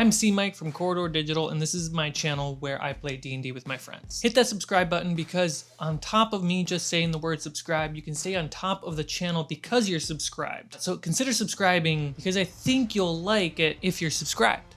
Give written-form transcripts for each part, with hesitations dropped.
I'm Cmike from Corridor Digital, and this is my channel where I play D&D with my friends. Hit that subscribe button because on top of me just saying the word subscribe, you can stay on top of the channel because you're subscribed. So consider subscribing because I think you'll like it if you're subscribed.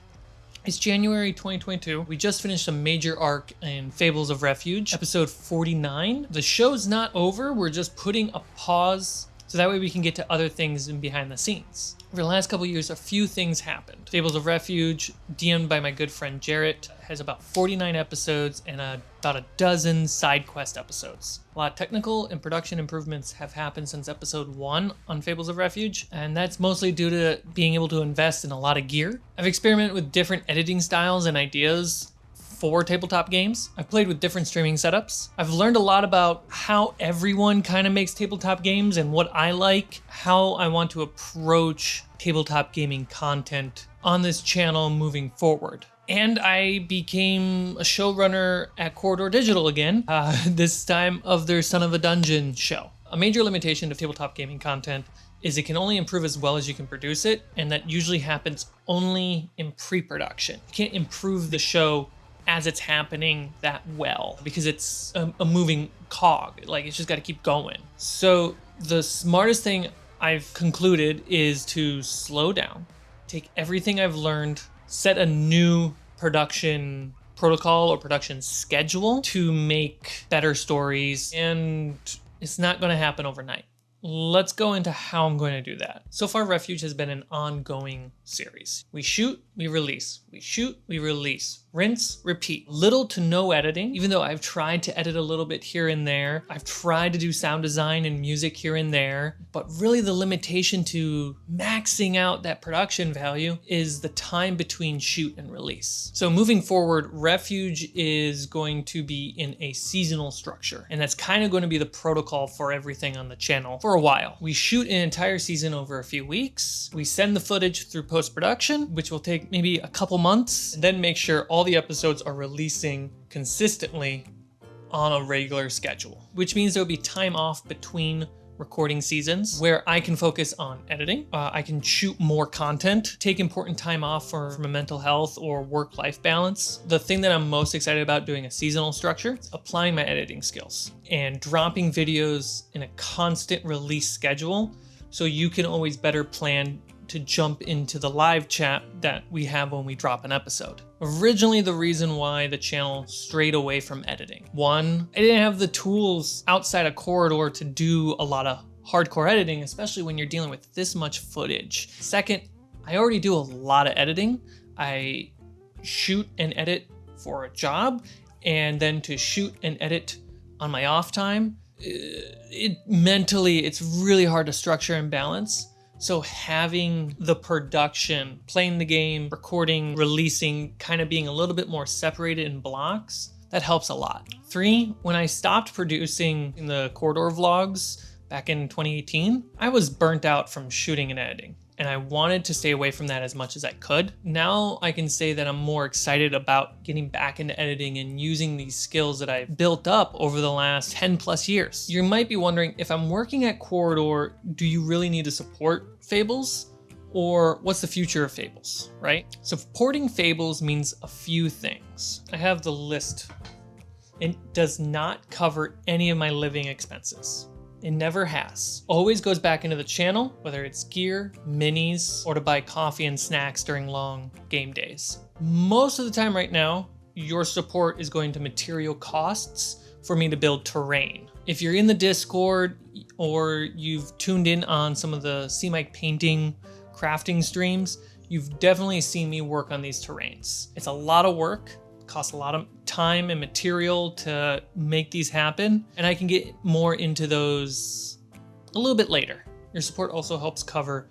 It's January 2022. We just finished a major arc in Fables of Refuge, episode 49. The show's not over, we're just putting a pause so that way we can get to other things in behind the scenes. Over the last couple of years, a few things happened. Fables of Refuge, DM'd by my good friend Jarrett, has about 49 episodes and about a dozen side quest episodes. A lot of technical and production improvements have happened since episode 1 on Fables of Refuge, and that's mostly due to being able to invest in a lot of gear. I've experimented with different editing styles and ideas for tabletop games. I've played with different streaming setups. I've learned a lot about how everyone kind of makes tabletop games and what I like, how I want to approach tabletop gaming content on this channel moving forward. And I became a showrunner at Corridor Digital again, this time of their Son of a Dungeon show. A major limitation to tabletop gaming content is it can only improve as well as you can produce it, and that usually happens only in pre-production. You can't improve the show as it's happening that well because it's a moving cog. Like, it's just got to keep going. So the smartest thing I've concluded is to slow down, take everything I've learned, set a new production protocol or production schedule to make better stories, and it's not going to happen overnight. Let's go into how I'm going to do that. So far, Refuge has been an ongoing series. We shoot, we release. We shoot, we release. Rinse, repeat. Little to no editing, even though I've tried to edit a little bit here and there. I've tried to do sound design and music here and there, but really the limitation to maxing out that production value is the time between shoot and release. So moving forward, Refuge is going to be in a seasonal structure, and that's kind of going to be the protocol for everything on the channel for a while. We shoot an entire season over a few weeks. We send the footage through post-production, which will take maybe a couple months, and then make sure all the episodes are releasing consistently on a regular schedule, which means there'll be time off between recording seasons where I can focus on editing. I can shoot more content, take important time off for my mental health or work-life balance. The thing that I'm most excited about doing a seasonal structure is applying my editing skills and dropping videos in a constant release schedule so you can always better plan to jump into the live chat that we have when we drop an episode. Originally, the reason why the channel strayed away from editing. One, I didn't have the tools outside of Corridor to do a lot of hardcore editing, especially when you're dealing with this much footage. Second, I already do a lot of editing. I shoot and edit for a job, and then to shoot and edit on my off time, mentally, it's really hard to structure and balance. So having the production, playing the game, recording, releasing, kind of being a little bit more separated in blocks, that helps a lot. 3, when I stopped producing the Corridor vlogs back in 2018, I was burnt out from shooting and editing, and I wanted to stay away from that as much as I could. Now I can say that I'm more excited about getting back into editing and using these skills that I've built up over the last 10 plus years. You might be wondering, if I'm working at Corridor, do you really need to support Fables? Or what's the future of Fables, right? Supporting Fables means a few things. I have the list. It does not cover any of my living expenses. It never has. Always goes back into the channel, whether it's gear, minis, or to buy coffee and snacks during long game days. Most of the time right now, your support is going to material costs for me to build terrain. If you're in the Discord or you've tuned in on some of the Cmike painting, crafting streams, you've definitely seen me work on these terrains. It's a lot of work. Costs a lot of time and material to make these happen, and I can get more into those a little bit later. Your support also helps cover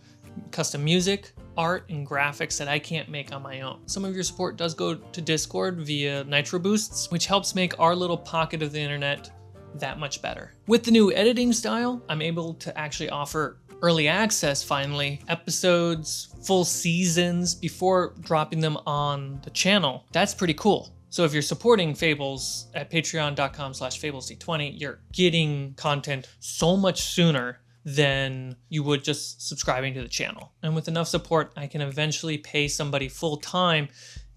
custom music, art, and graphics that I can't make on my own. Some of your support does go to Discord via Nitro Boosts, which helps make our little pocket of the internet that much better. With the new editing style, I'm able to actually offer early access, finally, episodes, full seasons before dropping them on the channel. That's pretty cool. So if you're supporting Fables at patreon.com/fablesd20, you're getting content so much sooner than you would just subscribing to the channel. And with enough support, I can eventually pay somebody full time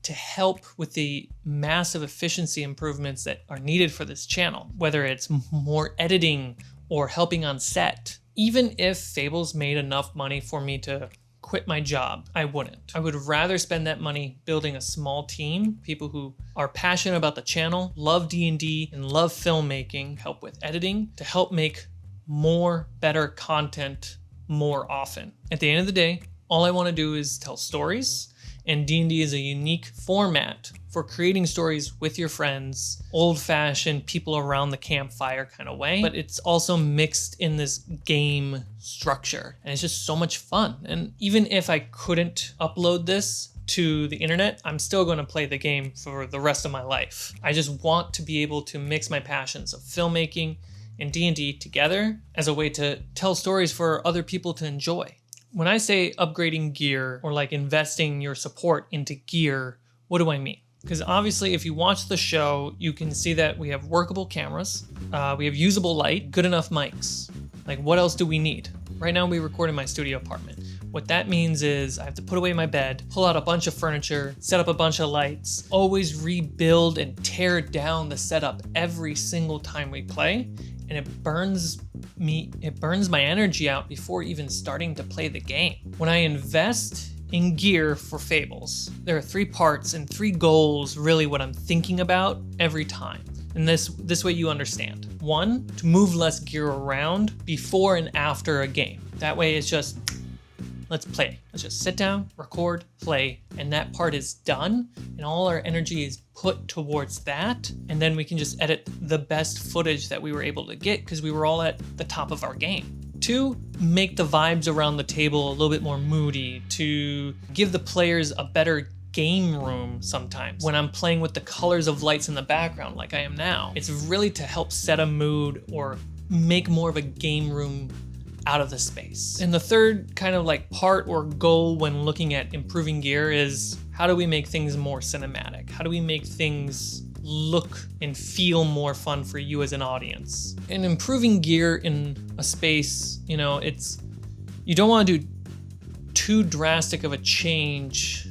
to help with the massive efficiency improvements that are needed for this channel, whether it's more editing or helping on set. Even if Fables made enough money for me to quit my job, I wouldn't. I would rather spend that money building a small team, people who are passionate about the channel, love D&D, and love filmmaking, help with editing, to help make more better content more often. At the end of the day, all I want to do is tell stories, and D&D is a unique format for creating stories with your friends, old-fashioned people around the campfire kind of way, but it's also mixed in this game structure, and it's just so much fun. And even if I couldn't upload this to the internet, I'm still going to play the game for the rest of my life. I just want to be able to mix my passions of filmmaking and D&D together as a way to tell stories for other people to enjoy. When I say upgrading gear or like investing your support into gear, what do I mean? Because obviously if you watch the show, you can see that we have workable cameras, we have usable light, good enough mics. Like what else do we need? Right now we record in my studio apartment. What that means is I have to put away my bed, pull out a bunch of furniture, set up a bunch of lights, always rebuild and tear down the setup every single time we play. And it burns my energy out before even starting to play the game. When I invest in gear for Fables, there are 3 parts and 3 goals really what I'm thinking about every time. And this way you understand. 1, to move less gear around before and after a game. That way it's just, let's play. Let's just sit down, record, play, and that part is done. And all our energy is put towards that. And then we can just edit the best footage that we were able to get because we were all at the top of our game. 2, make the vibes around the table a little bit more moody, to give the players a better game room sometimes. When I'm playing with the colors of lights in the background like I am now, it's really to help set a mood or make more of a game room out of the space. And the third kind of like part or goal when looking at improving gear is how do we make things more cinematic? How do we make things look and feel more fun for you as an audience? And improving gear in a space, you know, you don't want to do too drastic of a change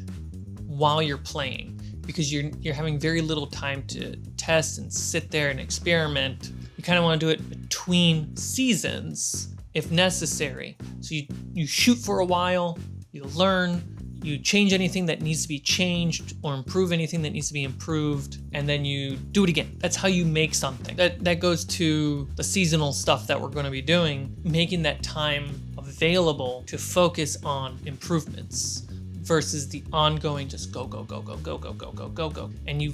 while you're playing because you're having very little time to test and sit there and experiment. You kind of want to do it between seasons if necessary. So you shoot for a while, you learn, you change anything that needs to be changed or improve anything that needs to be improved, and then you do it again. That's how you make something. That goes to the seasonal stuff that we're going to be doing, making that time available to focus on improvements versus the ongoing just go, go, go, go, go, go, go, go, go, go. And you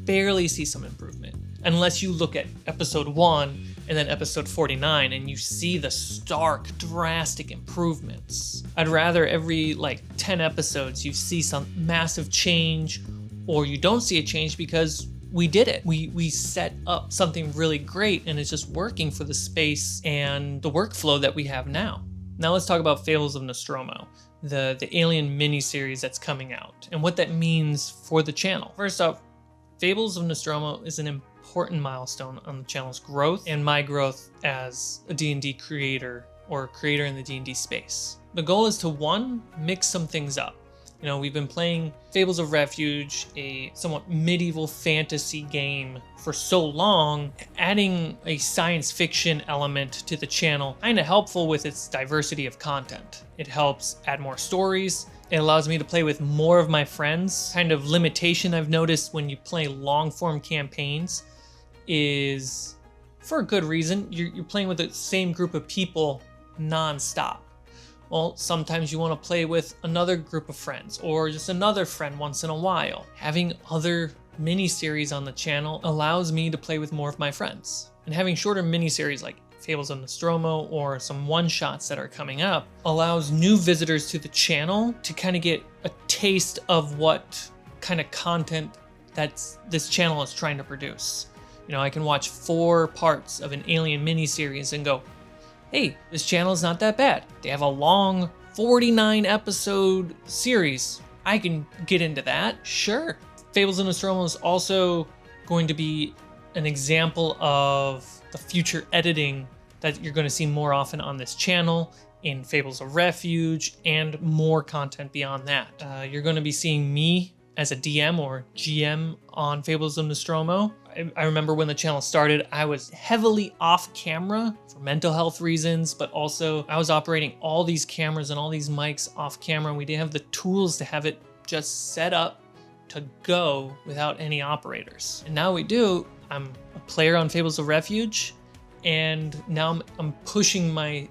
barely see some improvement unless you look at episode 1 and then episode 49 and you see the stark, drastic improvements. I'd rather every like 10 episodes you see some massive change, or you don't see a change because we did it. We set up something really great and it's just working for the space and the workflow that we have now. Now let's talk about Fables of Nostromo, the Alien miniseries that's coming out, and what that means for the channel. First off, Fables of Nostromo is an important milestone on the channel's growth and my growth as a D&D creator or creator in the D&D space. The goal is to, 1, mix some things up. You know, we've been playing Fables of Refuge, a somewhat medieval fantasy game for so long. Adding a science fiction element to the channel, kind of helpful with its diversity of content. It helps add more stories. It allows me to play with more of my friends. Kind of limitation I've noticed when you play long form campaigns is, for a good reason, you're playing with the same group of people non-stop. Well, sometimes you want to play with another group of friends or just another friend once in a while. Having other mini-series on the channel allows me to play with more of my friends. And having shorter mini-series like Fables of Nostromo or some one-shots that are coming up allows new visitors to the channel to kind of get a taste of what kind of content this channel is trying to produce. You know, I can watch 4 parts of an Alien miniseries and go, hey, this channel is not that bad. They have a long 49 episode series. I can get into that, sure. Fables of Nostromo is also going to be an example of the future editing that you're going to see more often on this channel in Fables of Refuge and more content beyond that. You're going to be seeing me as a DM or GM on Fables of Nostromo. I remember when the channel started, I was heavily off camera for mental health reasons, but also I was operating all these cameras and all these mics off camera, and we didn't have the tools to have it just set up to go without any operators. And now we do. I'm a player on Fables of Refuge, and now I'm pushing my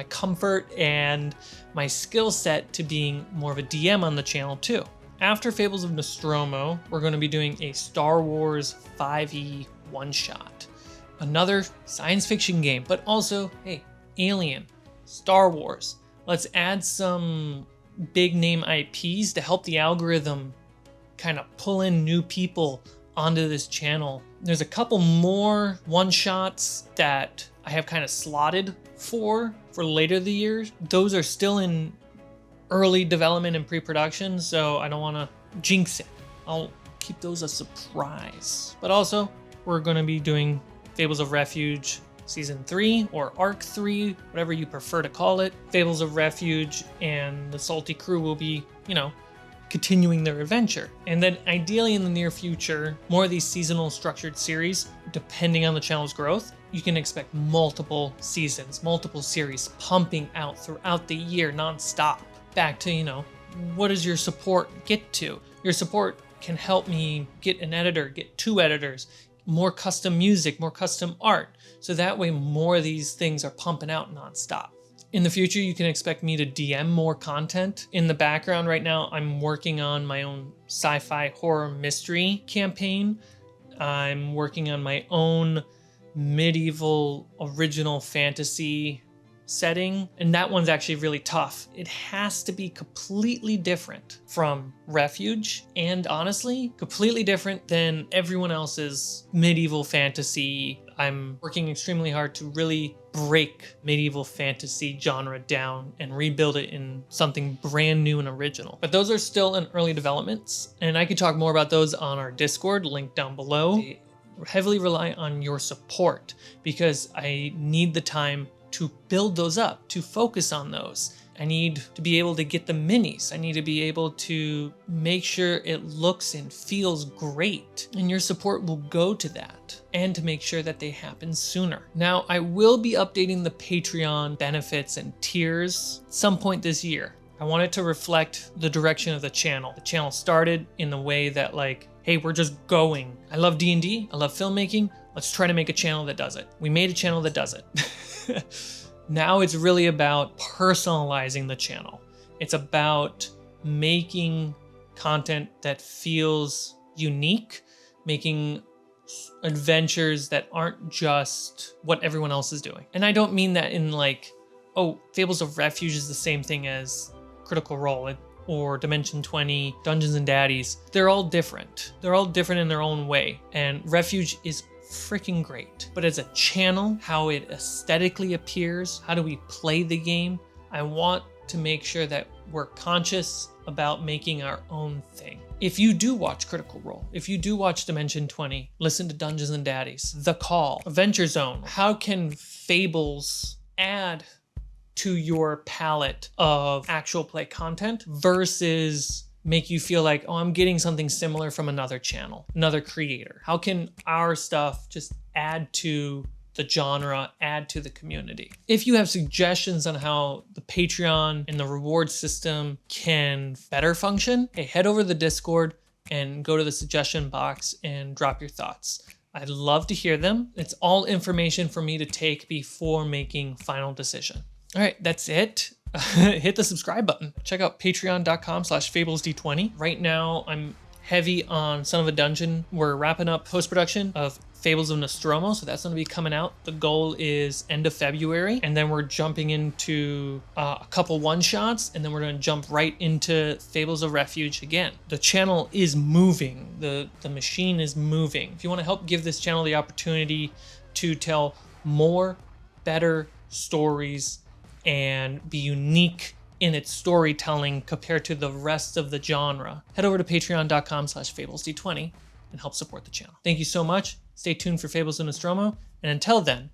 comfort and my skill set to being more of a DM on the channel too. After Fables of Nostromo, we're going to be doing a Star Wars 5e one-shot. Another science fiction game, but also, hey, Alien, Star Wars. Let's add some big name IPs to help the algorithm kind of pull in new people onto this channel. There's a couple more one-shots that I have kind of slotted for later the years. Those are still in early development and pre-production, so I don't want to jinx it. I'll keep those a surprise. But also, we're going to be doing Fables of Refuge Season 3 or Arc 3, whatever you prefer to call it. Fables of Refuge and the Salty crew will be, continuing their adventure. And then ideally in the near future, more of these seasonal structured series, depending on the channel's growth, you can expect multiple seasons, multiple series pumping out throughout the year nonstop. Back to, what does your support get to? Your support can help me get an editor, get 2 editors, more custom music, more custom art. So that way more of these things are pumping out nonstop. In the future, you can expect me to DM more content. In the background right now, I'm working on my own sci-fi horror mystery campaign. I'm working on my own medieval original fantasy setting, and that one's actually really tough. It has to be completely different from Refuge, and honestly, completely different than everyone else's medieval fantasy. I'm working extremely hard to really break medieval fantasy genre down and rebuild it in something brand new and original. But those are still in early developments, and I could talk more about those on our Discord, link down below. I heavily rely on your support because I need the time to build those up, to focus on those. I need to be able to get the minis. I need to be able to make sure it looks and feels great. And your support will go to that and to make sure that they happen sooner. Now, I will be updating the Patreon benefits and tiers at some point this year. I want it to reflect the direction of the channel. The channel started in the way that hey, we're just going. I love D&D, I love filmmaking. Let's try to make a channel that does it. We made a channel that does it. Now it's really about personalizing the channel. It's about making content that feels unique, making adventures that aren't just what everyone else is doing. And I don't mean that in Fables of Refuge is the same thing as Critical Role or Dimension 20, Dungeons and Daddies. They're all different. They're all different in their own way. And Refuge is freaking great. But as a channel, how it aesthetically appears, how do we play the game, I want to make sure that we're conscious about making our own thing. If you do watch Critical Role, if you do watch Dimension 20, listen to Dungeons and Daddies, The Call, Adventure Zone, how can Fables add to your palette of actual play content versus make you feel like, oh, I'm getting something similar from another channel, another creator? How can our stuff just add to the genre, add to the community? If you have suggestions on how the Patreon and the reward system can better function, hey, head over to the Discord and go to the suggestion box and drop your thoughts. I'd love to hear them. It's all information for me to take before making final decision. All right, that's it. Hit the subscribe button. Check out patreon.com/fablesd20. Right now, I'm heavy on Son of a Dungeon. We're wrapping up post-production of Fables of Nostromo, so that's going to be coming out. The goal is end of February, and then we're jumping into a couple one-shots, and then we're going to jump right into Fables of Refuge again. The channel is moving. The machine is moving. If you want to help give this channel the opportunity to tell more, better stories and be unique in its storytelling compared to the rest of the genre, head over to patreon.com/fablesd20 and help support the channel. Thank you so much. Stay tuned for Fables of Nostromo, and until then,